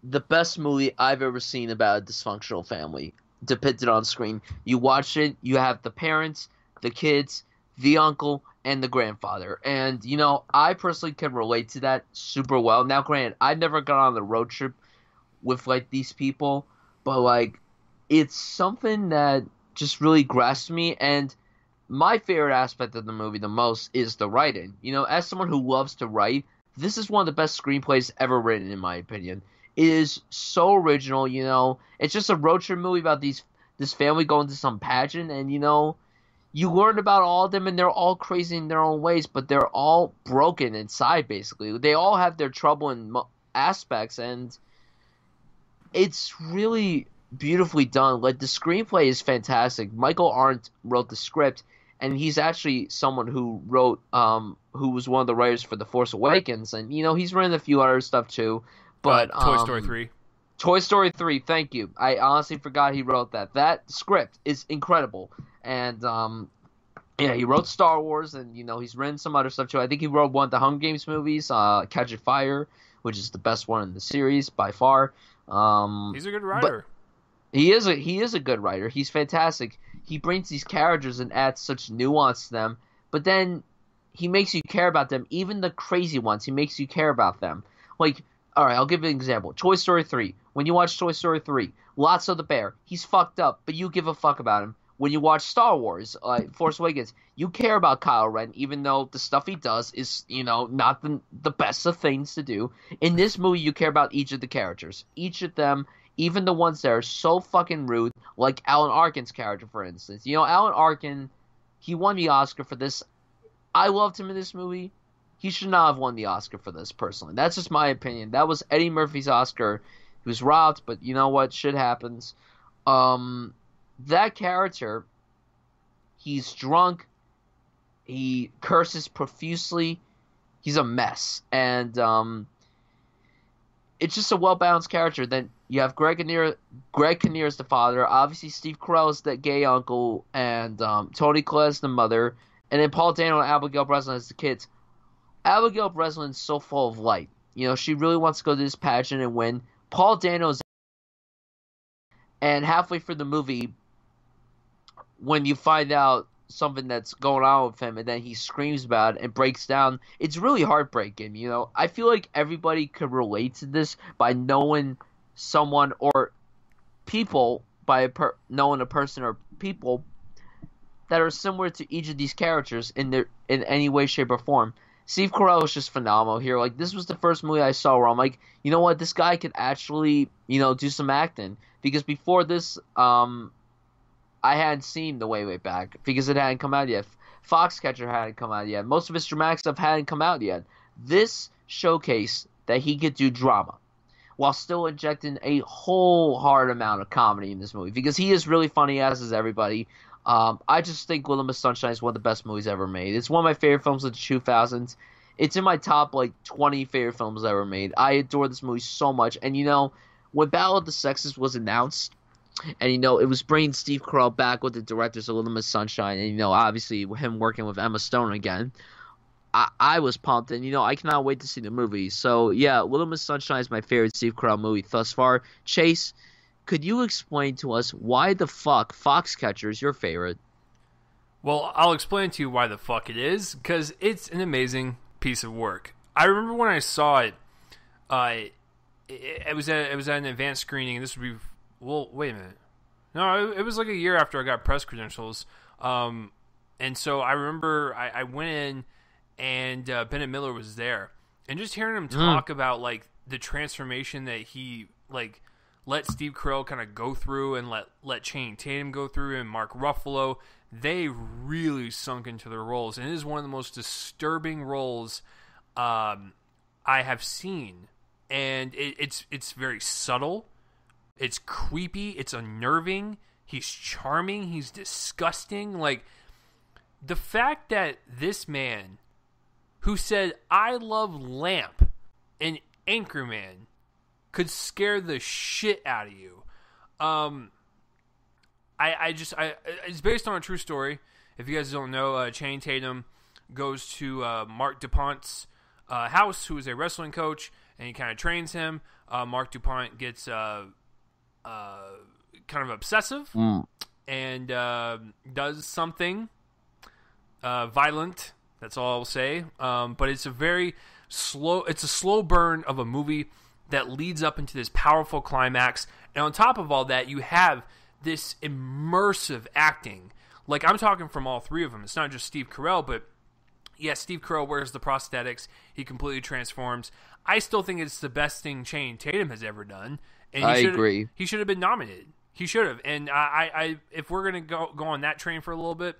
the best movie I've ever seen about a dysfunctional family depicted on screen. You watch it, you have the parents, the kids, the uncle, and the grandfather. And, I personally can relate to that super well. Now, granted, I've never gone on a road trip with, like, these people, but, like, it's something that just really grasps me. And my favorite aspect of the movie the most is the writing. As someone who loves to write, this is one of the best screenplays ever written, in my opinion. It is so original, It's just a road trip movie about this family going to some pageant, and, you learn about all of them, and they're all crazy in their own ways, but they're all broken inside, basically. They all have their trouble in aspects, and it's really beautifully done. Like, the screenplay is fantastic. Michael Arndt wrote the script, and he's actually someone who wrote, who was one of the writers for The Force Awakens, and, he's written a few other stuff, too. But Toy Story 3. Toy Story 3, thank you. I honestly forgot he wrote that. That script is incredible. And, he wrote Star Wars, and, he's written some other stuff, too. I think he wrote one of the Hunger Games movies, Catch a Fire, which is the best one in the series, by far. He's a good writer. He is a good writer. He's fantastic. He brings these characters and adds such nuance to them, but then he makes you care about them. Even the crazy ones, he makes you care about them. Like, all right, I'll give you an example. Toy Story 3. When you watch Toy Story 3, Lotso the bear, he's fucked up, but you give a fuck about him. When you watch Star Wars, Force Awakens, you care about Kylo Ren, even though the stuff he does is, not the best of things to do. In this movie, you care about each of the characters. Each of them, even the ones that are so fucking rude, like Alan Arkin's character, for instance. Alan Arkin, he won the Oscar for this. I loved him in this movie. He should not have won the Oscar for this, personally. That's just my opinion. That was Eddie Murphy's Oscar. He was robbed, but you know what? Shit happens. That character, he's drunk. He curses profusely. He's a mess. And it's just a well-balanced character. Then you have Greg Kinnear is the father. Obviously, Steve Carell is the gay uncle. And Toni Collette is the mother. And then Paul Dano and Abigail Breslin as the kids. Abigail Breslin's so full of light. She really wants to go to this pageant and win. Paul Dano's, and halfway through the movie, when you find out something that's going on with him and then he screams about it and breaks down, it's really heartbreaking. I feel like everybody could relate to this by knowing someone or people, by knowing a person or people that are similar to each of these characters in any way, shape, or form. Steve Carell is just phenomenal here. Like, this was the first movie I saw where I'm like, you know what, this guy could actually, do some acting. Because before this, I hadn't seen The Way Back because it hadn't come out yet. Foxcatcher hadn't come out yet. Most of his dramatic stuff hadn't come out yet. This showcased that he could do drama while still injecting a whole hard amount of comedy in this movie. Because he is really funny, as is everybody. I just think Little Miss Sunshine is one of the best movies ever made. It's one of my favorite films of the 2000s. It's in my top, 20 favorite films ever made. I adore this movie so much. And, when Battle of the Sexes was announced, and, it was bringing Steve Carell back with the directors of Little Miss Sunshine, and, obviously him working with Emma Stone again, I was pumped. And, I cannot wait to see the movie. So, yeah, Little Miss Sunshine is my favorite Steve Carell movie thus far. Chase, could you explain to us why the fuck Foxcatcher is your favorite? Well, I'll explain to you why the fuck it is, because it's an amazing piece of work. I remember when I saw it, it was at an advanced screening, and this would be, well, wait a minute. No, it was like a year after I got press credentials, and so I remember I went in, and Bennett Miller was there, and just hearing him talk about, the transformation that he, let Steve Carell kind of go through and let Channing Tatum go through and Mark Ruffalo, they really sunk into their roles. And it is one of the most disturbing roles I have seen. And it's very subtle. It's creepy. It's unnerving. He's charming. He's disgusting. The fact that this man who said, "I love Lamp" in Anchorman could scare the shit out of you. It's based on a true story. If you guys don't know, Channing Tatum goes to Mark DuPont's house, who is a wrestling coach, and he kind of trains him. Mark DuPont gets kind of obsessive and does something violent. That's all I'll say. But it's a very slow. It's a slow burn of a movie that leads up into this powerful climax. And on top of all that, you have this immersive acting. Like, I'm talking from all three of them. It's not just Steve Carell, but yes, Steve Carell wears the prosthetics. He completely transforms. I still think it's the best thing Channing Tatum has ever done. And I agree. He should have been nominated. He should have. And I if we're going to go on that train for a little bit,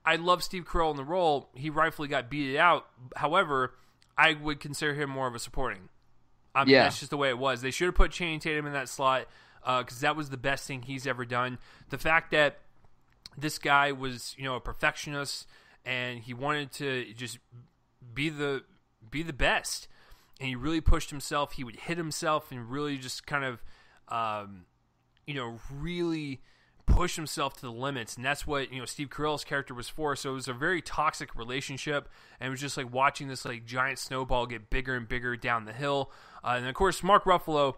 I love Steve Carell in the role. He rightfully got beat out. However, I would consider him more of a supporting. I mean, that's just the way it was. They should have put Channing Tatum in that slot because that was the best thing he's ever done. The fact that this guy was, a perfectionist and he wanted to just be the best, and he really pushed himself. He would hit himself and really just kind of, really push himself to the limits, and that's what Steve Carell's character was for. So it was a very toxic relationship, and it was just like watching this like giant snowball get bigger and bigger down the hill. And of course, Mark Ruffalo,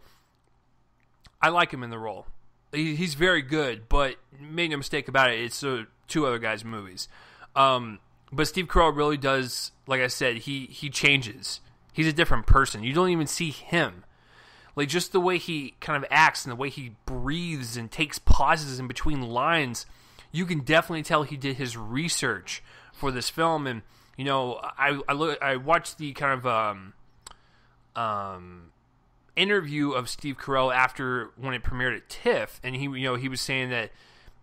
I like him in the role. He's very good, but make no mistake about it, it's two other guys' movies. But Steve Carell really does, like I said, he changes. He's a different person. You don't even see him. Like, just the way he kind of acts and the way he breathes and takes pauses in between lines, you can definitely tell he did his research for this film. And, I watched the kind of interview of Steve Carell after when it premiered at TIFF, and he was saying that,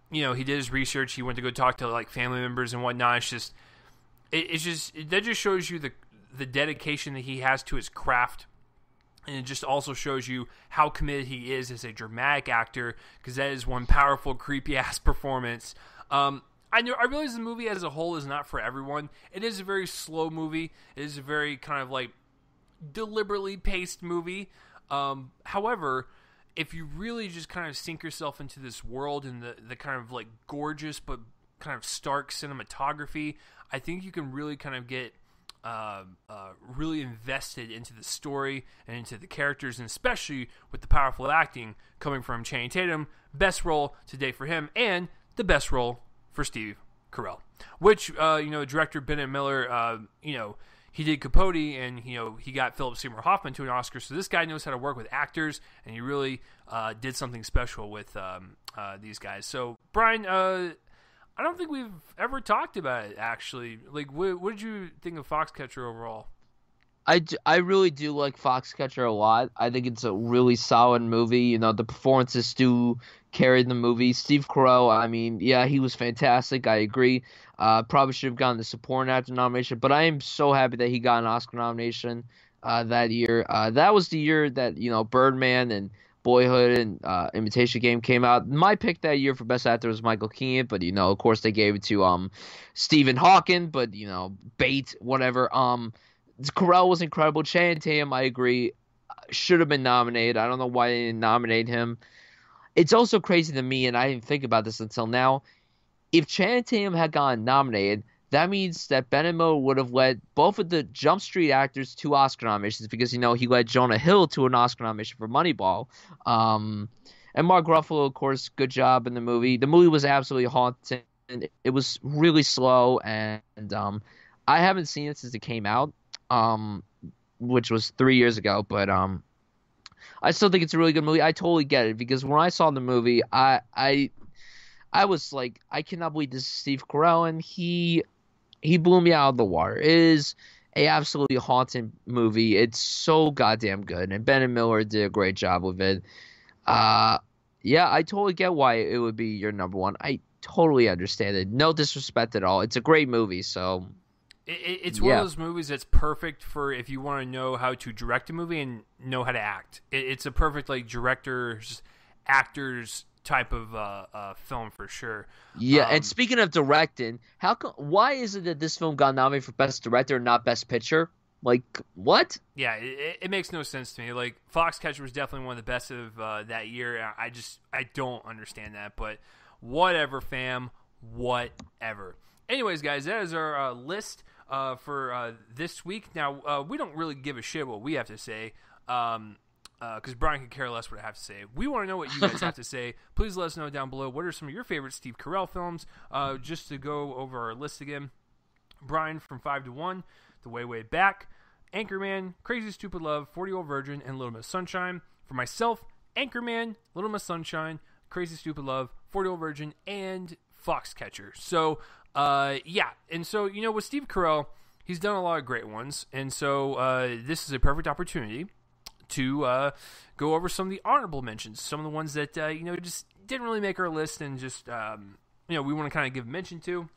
he did his research. He went to go talk to, like, family members and whatnot. That just shows you the dedication that he has to his craft. And it just also shows you how committed he is as a dramatic actor, because that is one powerful, creepy-ass performance. I realize the movie as a whole is not for everyone. It is a very slow movie. It is a very kind of like deliberately paced movie. However, if you really just kind of sink yourself into this world and the kind of like gorgeous but kind of stark cinematography, I think you can really kind of get really invested into the story and into the characters, and especially with the powerful acting coming from Channing Tatum. Best role to date for him, and the best role for Steve Carell, which director Bennett Miller, he did Capote, and he got Philip Seymour Hoffman to an Oscar. So this guy knows how to work with actors, and he really did something special with these guys. So Brian, I don't think we've ever talked about it, actually. Like, what did you think of Foxcatcher overall? I really do like Foxcatcher a lot. I think it's a really solid movie. The performances do carry the movie. Steve Carell, I mean, yeah, he was fantastic. I agree. Probably should have gotten the supporting actor nomination, but I am so happy that he got an Oscar nomination that year. That was the year that, Birdman and Boyhood and Imitation Game came out. My pick that year for Best Actor was Michael Keaton, but of course they gave it to Stephen Hawking, but Bate, whatever. Carell was incredible. Channing Tatum, I agree, should have been nominated. I don't know why they didn't nominate him. It's also crazy to me, and I didn't think about this until now. If Channing Tatum had gotten nominated, that means that Bennett Miller would have led both of the Jump Street actors to Oscar nominations, because, he led Jonah Hill to an Oscar nomination for Moneyball. And Mark Ruffalo, of course, good job in the movie. The movie was absolutely haunting. It was really slow, and I haven't seen it since it came out, which was 3 years ago. But I still think it's a really good movie. I totally get it, because when I saw the movie, I was like, I cannot believe this is Steve Carell, and he blew me out of the water. It is a absolutely haunting movie. It's so goddamn good, and Bennett Miller did a great job with it. Yeah, I totally get why it would be your number one. I totally understand it. No disrespect at all. It's a great movie, so... It's one of those movies that's perfect for if you want to know how to direct a movie and know how to act. It's a perfect, like, directors, actors type of film for sure. Yeah, and speaking of directing, why is it that this film got nominated for Best Director and not Best Picture? Like, what? Yeah, it makes no sense to me. Like, Foxcatcher was definitely one of the best of that year. I don't understand that, but whatever, fam, whatever. Anyways, guys, that is our list for this week. Now, we don't really give a shit what we have to say, because Brian could care less what I have to say. We want to know what you guys have to say. Please let us know down below. What are some of your favorite Steve Carell films? Just to go over our list again. Brian from 5 to 1, The Way, Way Back, Anchorman, Crazy Stupid Love, 40-Year-Old Virgin, and Little Miss Sunshine. For myself, Anchorman, Little Miss Sunshine, Crazy Stupid Love, 40-Year-Old Virgin, and Foxcatcher. So, yeah. And so, with Steve Carell, he's done a lot of great ones. And so, this is a perfect opportunity to go over some of the honorable mentions, some of the ones that, just didn't really make our list and just, we want to kind of give mention to.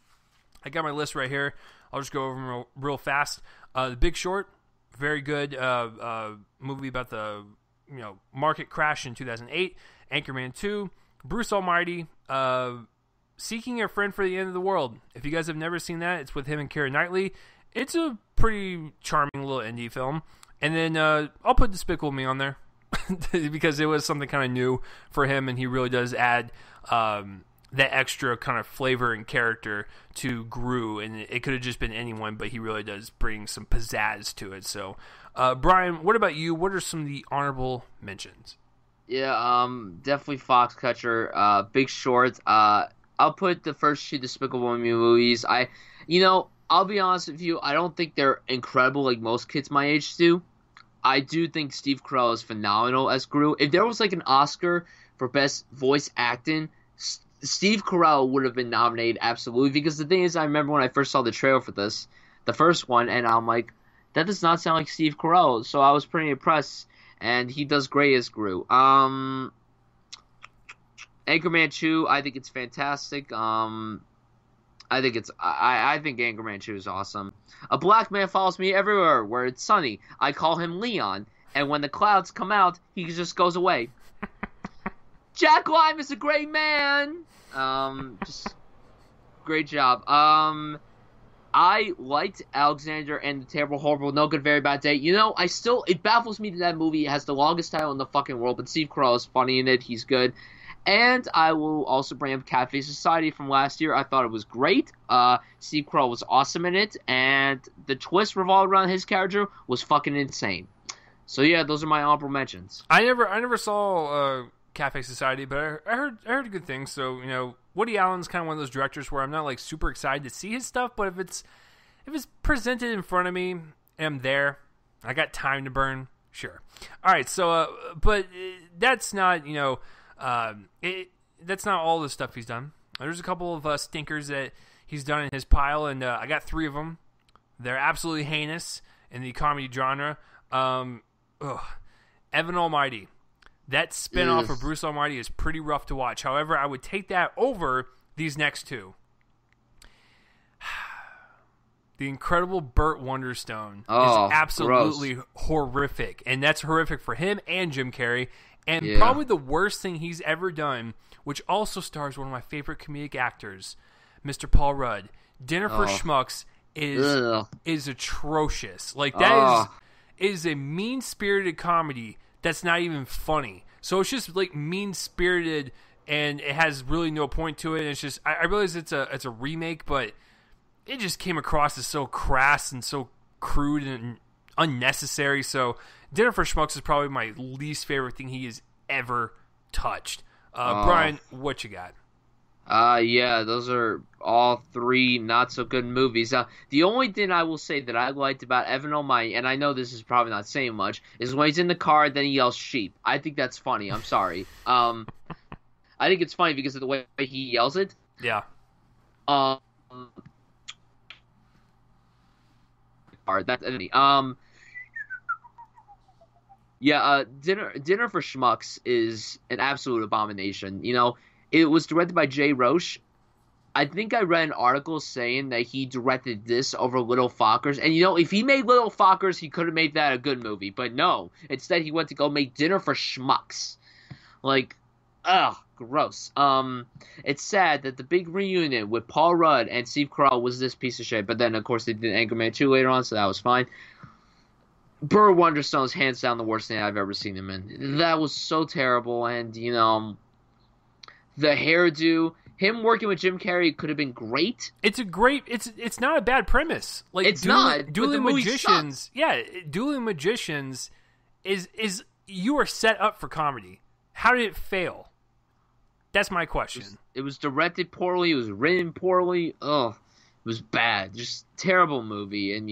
I got my list right here. I'll just go over them real fast. The Big Short, very good movie about the market crash in 2008. Anchorman 2, Bruce Almighty, Seeking a Friend for the End of the World. If you guys have never seen that, it's with him and Keira Knightley. It's a pretty charming little indie film. And then I'll put Despicable Me on there because it was something kind of new for him, and he really does add that extra kind of flavor and character to Gru, and it could have just been anyone, but he really does bring some pizzazz to it. So, Brian, what about you? What are some of the honorable mentions? Yeah, definitely Foxcatcher, Big Short. I'll put the first two Despicable Me movies. I'll be honest with you, I don't think they're incredible like most kids my age do. I do think Steve Carell is phenomenal as Gru. If there was like an Oscar for best voice acting, Steve Carell would have been nominated absolutely, because the thing is, I remember when I first saw the trailer for this, the first one, and I'm like, that does not sound like Steve Carell, so I was pretty impressed, and he does great as Gru. Anchorman 2, I think it's fantastic. I think Anchorman 2 is awesome. A black man follows me everywhere where it's sunny. I call him Leon, and when the clouds come out, he just goes away. Jack Lime is a great man. Just great job. I liked Alexander and the Terrible, Horrible, No Good, Very Bad Day. It baffles me that movie has the longest title in the fucking world, but Steve Carell is funny in it. He's good. And I will also bring up Cafe Society from last year. I thought it was great. Steve Carell was awesome in it, and the twist revolved around his character was fucking insane. So yeah, those are my honorable mentions. I never saw Cafe Society, but I heard good things. So Woody Allen's kind of one of those directors where I'm not like super excited to see his stuff, but if it's presented in front of me and I'm there, I got time to burn, sure. All right, so but that's not that's not all the stuff he's done. There's a couple of stinkers that he's done in his pile, and I got 3 of them. They're absolutely heinous in the comedy genre. Evan Almighty. That spinoff of Bruce Almighty is pretty rough to watch. However, I would take that over these next 2. The Incredible Burt Wonderstone is absolutely horrific. And that's horrific for him and Jim Carrey. And probably the worst thing he's ever done, which also stars one of my favorite comedic actors, Mr. Paul Rudd. Dinner for Schmucks is atrocious. Like, that is a mean-spirited comedy that's not even funny. So it's just like mean-spirited, and it has really no point to it. And it's just, I realize it's a remake, but it just came across as so crass and so crude and unnecessary. So Dinner for Schmucks is probably my least favorite thing he has ever touched. Brian, what you got? Yeah, those are all 3 not so good movies. The only thing I will say that I liked about Evan Almighty, and I know this is probably not saying much, is when he's in the car, then he yells sheep. I think that's funny. I'm sorry. I think it's funny because of the way he yells it. Yeah. Dinner for Schmucks is an absolute abomination. It was directed by Jay Roche. I think I read an article saying that he directed this over Little Fockers. And, if he made Little Fockers, he could have made that a good movie. But no, instead he went to go make Dinner for Schmucks. Like, ugh, gross. It's sad that the big reunion with Paul Rudd and Steve Carell was this piece of shit. But then, of course, they did Anchorman 2 later on, so that was fine. Burt Wonderstone's hands down the worst thing I've ever seen him in. That was so terrible, and, the hairdo, him working with Jim Carrey could have been great. It's not a bad premise. Like, it's not. Dueling Magicians, Dueling Magicians is you are set up for comedy. How did it fail? That's my question. It was directed poorly. It was written poorly. Ugh. was bad, just terrible movie. And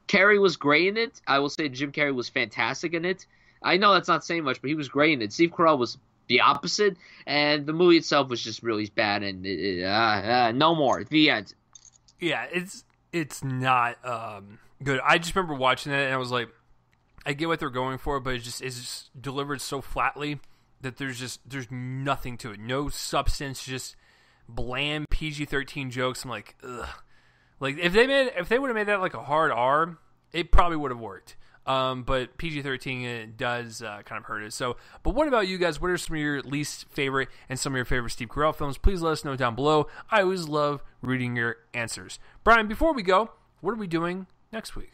Carrey was great in it. I will say Jim Carrey was fantastic in it. I know that's not saying much, but he was great in it. Steve Carell was the opposite, and the movie itself was just really bad. And no more. The end. Yeah, it's not good. I just remember watching it, and I was like, I get what they're going for, but it's just delivered so flatly that there's nothing to it. No substance, just bland PG-13 jokes. I'm like, ugh. Like if they would have made that like a hard R, it probably would have worked. But PG-13 it does kind of hurt it. So, but what about you guys? What are some of your least favorite and some of your favorite Steve Carell films? Please let us know down below. I always love reading your answers. Brian, before we go, what are we doing next week?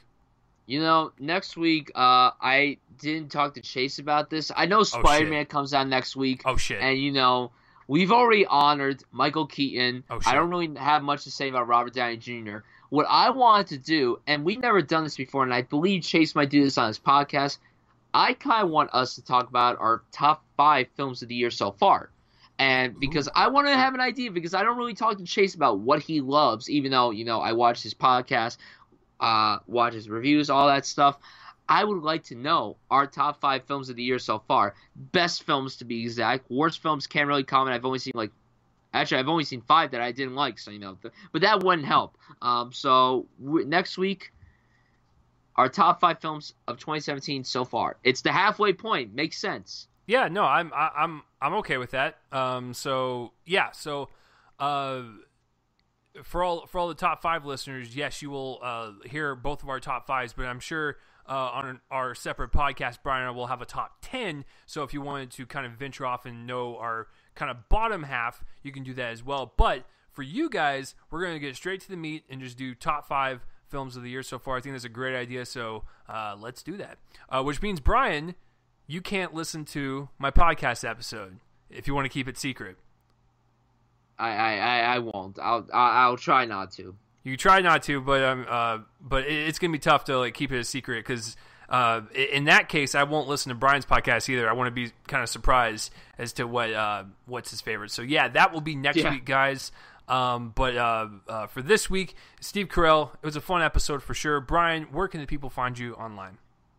Next week, I didn't talk to Chase about this. I know Spider-Man comes out next week. Oh, shit. And, we've already honored Michael Keaton. Oh, shit. I don't really have much to say about Robert Downey Jr. What I wanted to do, and we've never done this before, and I believe Chase might do this on his podcast, I kind of want us to talk about our top 5 films of the year so far. And because I want to have an idea, because I don't really talk to Chase about what he loves, even though, I watch his podcast, watch his reviews, all that stuff. I would like to know our top 5 films of the year so far. Best films, to be exact. Worst films, can't really comment. I've only seen 5 that I didn't like, so but that wouldn't help. Next week, our top 5 films of 2017 so far. It's the halfway point. Makes sense. Yeah, no, I'm okay with that. For all the top 5 listeners, yes, you will hear both of our top 5s, but I'm sure on our separate podcast, Brian and I will have a top 10. So if you wanted to kind of venture off and know our kind of bottom half, you can do that as well. But for you guys, we're going to get straight to the meat and just do top 5 films of the year so far. I think that's a great idea, so let's do that. Which means, Brian, you can't listen to my podcast episode if you want to keep it secret. I won't. I'll try not to. You can try not to, but it's gonna be tough to keep it a secret because in that case, I won't listen to Brian's podcast either. I want to be kind of surprised as to what's his favorite. So yeah, that will be next week, guys. But for this week, Steve Carell, it was a fun episode for sure. Brian, where can the people find you online?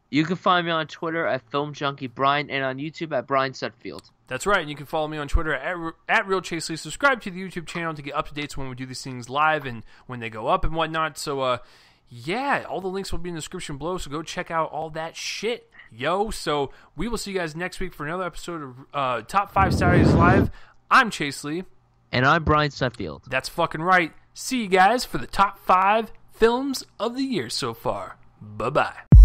You can find me on Twitter at FilmJunkieBrian and on YouTube at Brian Sutfield. That's right, and you can follow me on Twitter at RealChaseLee. Subscribe to the YouTube channel to get up-to-dates when we do these things live and when they go up and whatnot. So, all the links will be in the description below, so go check out all that shit, yo. So we will see you guys next week for another episode of Top 5 Saturdays Live. I'm Chase Lee. And I'm Brian Sutfield. That's fucking right. See you guys for the top 5 films of the year so far. Bye-bye.